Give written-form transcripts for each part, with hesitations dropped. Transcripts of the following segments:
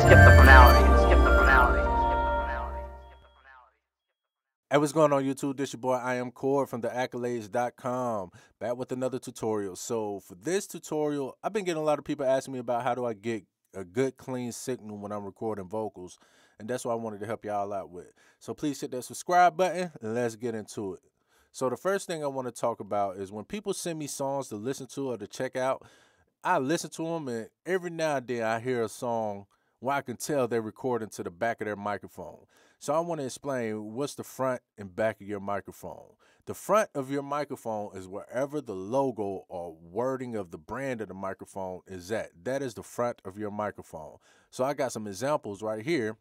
skip the formality. Hey, what's going on YouTube? This your boy, I am Cord from theaccolades.com, back with another tutorial. So for this tutorial, I've been getting a lot of people asking me about how do I get a good clean signal when I'm recording vocals, and that's what I wanted to help y'all out with. So please hit that subscribe button and let's get into it. So the first thing I want to talk about is when people send me songs to listen to or to check out, I listen to them, and every now and then I hear a song where I can tell they're recording to the back of their microphone. So I want to explain what's the front and back of your microphone. The front of your microphone is wherever the logo or wording of the brand of the microphone is at. That is the front of your microphone. So I got some examples right here.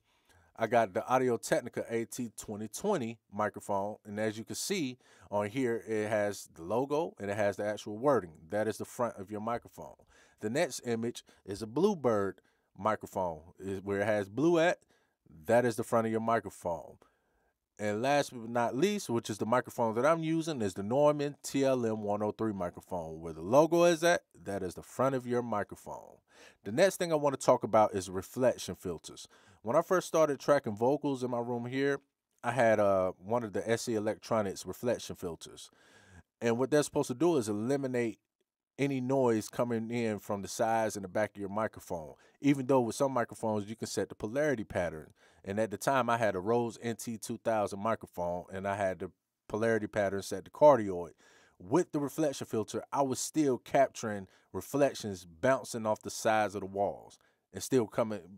I got the Audio-Technica AT2020 microphone, and as you can see on here, it has the logo and it has the actual wording. That is the front of your microphone. The next image is a Bluebird microphone, where it has blue at. That is the front of your microphone. And last but not least, which is the microphone that I'm using, is the Neumann TLM 103 microphone. Where the logo is at, that is the front of your microphone. The next thing I want to talk about is reflection filters. When I first started tracking vocals in my room here, I had one of the SE Electronics reflection filters. And what they're supposed to do is eliminate any noise coming in from the sides and the back of your microphone. Even though with some microphones you can set the polarity pattern. And at the time I had a Rode NT2000 microphone and I had the polarity pattern set to cardioid. With the reflection filter, I was still capturing reflections bouncing off the sides of the walls and still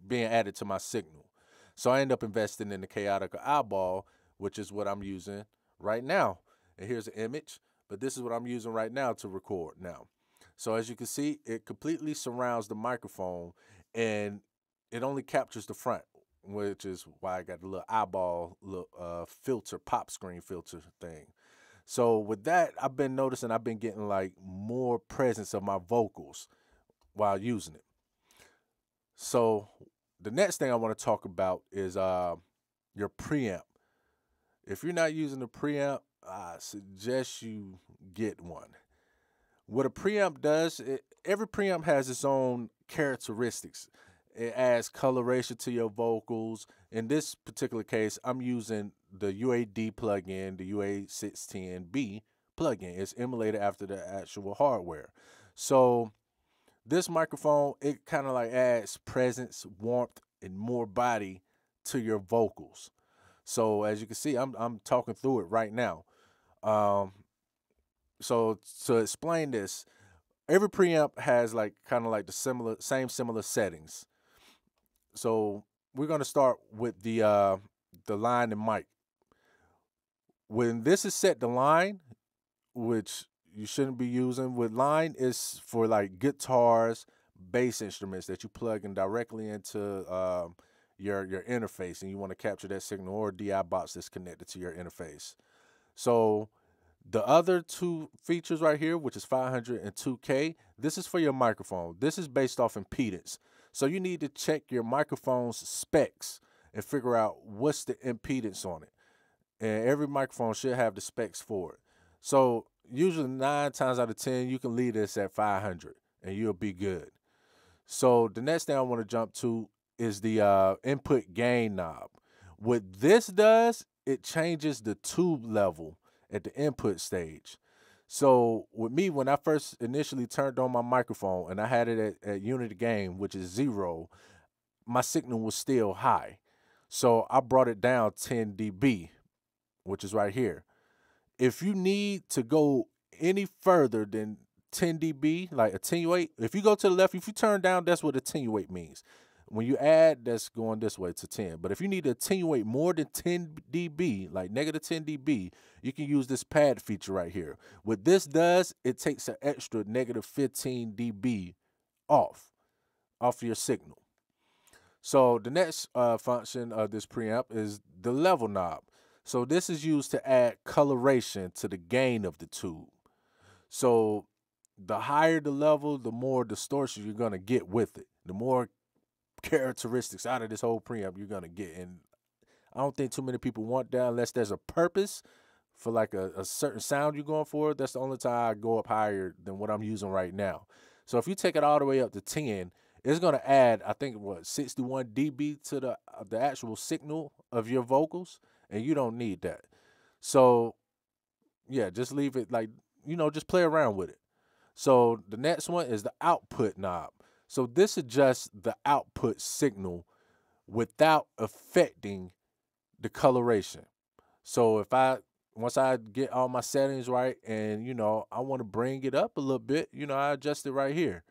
being added to my signal. So I ended up investing in the Kaotica eyeball, which is what I'm using right now. And here's an image, but this is what I'm using right now to record now. So as you can see, it completely surrounds the microphone and it only captures the front, which is why I got the little eyeball filter, pop screen filter thing. So with that, I've been noticing I've been getting like more presence of my vocals while using it. So the next thing I want to talk about is your preamp. If you're not using the preamp, I suggest you get one. What a preamp does, every preamp has its own characteristics. It adds coloration to your vocals. In this particular case, I'm using the UAD plugin, the UA610B plugin. It's emulated after the actual hardware. So this microphone, it kind of like adds presence, warmth, and more body to your vocals. So as you can see, I'm talking through it right now. So to explain this, every preamp has like kind of like the similar settings. So we're gonna start with the line and mic. When this is set to line, which you shouldn't be using, with line is for like guitars, bass instruments that you plug in directly into your interface, and you want to capture that signal, or a DI box that's connected to your interface. So the other two features right here, which is 500 and 2K, this is for your microphone. This is based off impedance. So you need to check your microphone's specs and figure out what's the impedance on it. And every microphone should have the specs for it. So usually 9 times out of 10, you can leave this at 500 and you'll be good. So the next thing I want to jump to is the input gain knob. What this does, it changes the tube level at the input stage. So with me, when I first initially turned on my microphone and I had it at unity gain, which is 0, my signal was still high. So I brought it down 10 dB, which is right here. If you need to go any further than 10 dB, like attenuate, if you go to the left, if you turn down, that's what attenuate means. When you add, that's going this way to 10. But if you need to attenuate more than 10 dB, like negative 10 dB, you can use this pad feature right here. What this does, it takes an extra negative 15 dB off your signal. So the next function of this preamp is the level knob. So this is used to add coloration to the gain of the tube. So the higher the level, the more distortion you're going to get with it. The more characteristics out of this whole preamp you're going to get. And I don't think too many people want that unless there's a purpose for like a certain sound you're going for. That's the only time I go up higher than what I'm using right now. So if you take it all the way up to 10, it's going to add, I think, what, 61 dB to the actual signal of your vocals, and you don't need that. So yeah, just leave it like, just play around with it. So the next one is the output knob. So this adjusts the output signal without affecting the coloration. So once I get all my settings right and, I want to bring it up a little bit, I adjust it right here.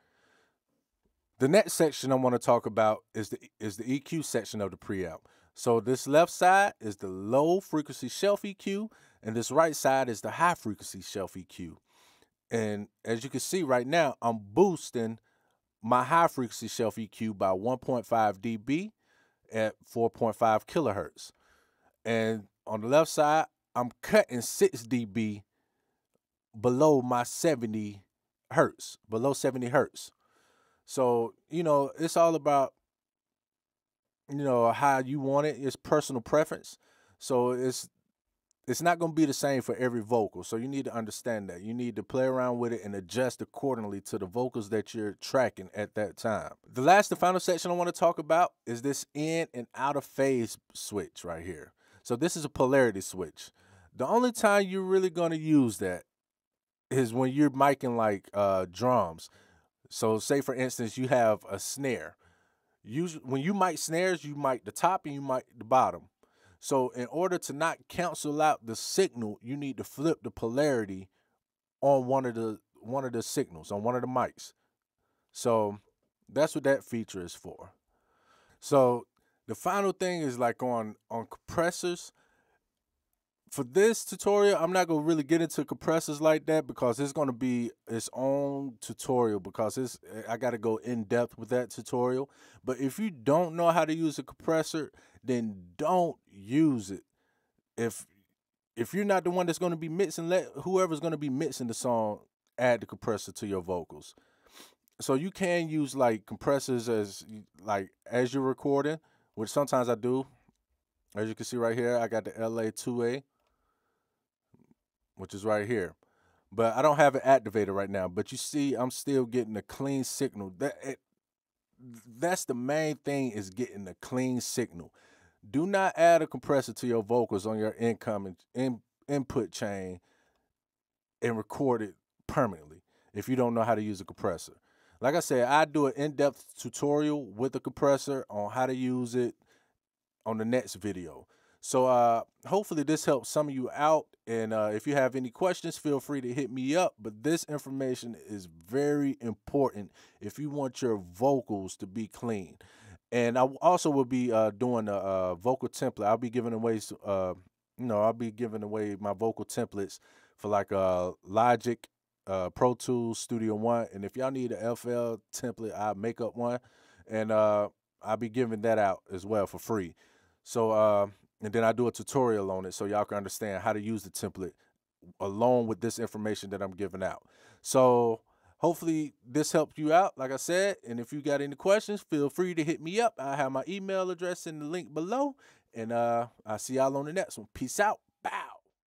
The next section I want to talk about is the EQ section of the preamp. So this left side is the low frequency shelf EQ, and this right side is the high frequency shelf EQ. And as you can see right now, I'm boosting my high frequency shelf EQ by 1.5 dB at 4.5 kilohertz. And on the left side, I'm cutting 6 dB below my 70 hertz, below 70 hertz. So, it's all about, how you want it. It's personal preference. So it's not going to be the same for every vocal. So you need to understand that. You need to play around with it and adjust accordingly to the vocals that you're tracking at that time. The final section I want to talk about is this in and out of phase switch right here. So this is a polarity switch. The only time you're really going to use that is when you're miking like drums. So say, for instance, you have a snare. When you mic snares, you mic the top and you mic the bottom. So in order to not cancel out the signal, you need to flip the polarity on one of the signals, on one of the mics. So that's what that feature is for. So the final thing is like on compressors. For this tutorial, I'm not going to really get into compressors like that because it's going to be its own tutorial because I got to go in depth with that tutorial. But if you don't know how to use a compressor, then don't use it. If you're not the one that's going to be mixing, let whoever's going to be mixing the song add the compressor to your vocals. So you can use like compressors as you're recording, which sometimes I do. As you can see right here, I got the LA2A, which is right here. But I don't have it activated right now. But you see, I'm still getting a clean signal. That's the main thing, is getting a clean signal. Do not add a compressor to your vocals on your incoming input chain and record it permanently if you don't know how to use a compressor. Like I said, I do an in-depth tutorial with a compressor on how to use it on the next video. So hopefully this helps some of you out. And if you have any questions, feel free to hit me up. But this information is very important if you want your vocals to be clean. And I also will be doing a vocal template. I'll be giving away, I'll be giving away my vocal templates for like Logic, Pro Tools, Studio One. And if y'all need an FL template, I'll make up one. And I'll be giving that out as well for free. So, and then I do a tutorial on it so y'all can understand how to use the template along with this information that I'm giving out. So hopefully this helped you out, like I said. And if you got any questions, feel free to hit me up. I have my email address in the link below. And I'll see y'all on the next one. Peace out.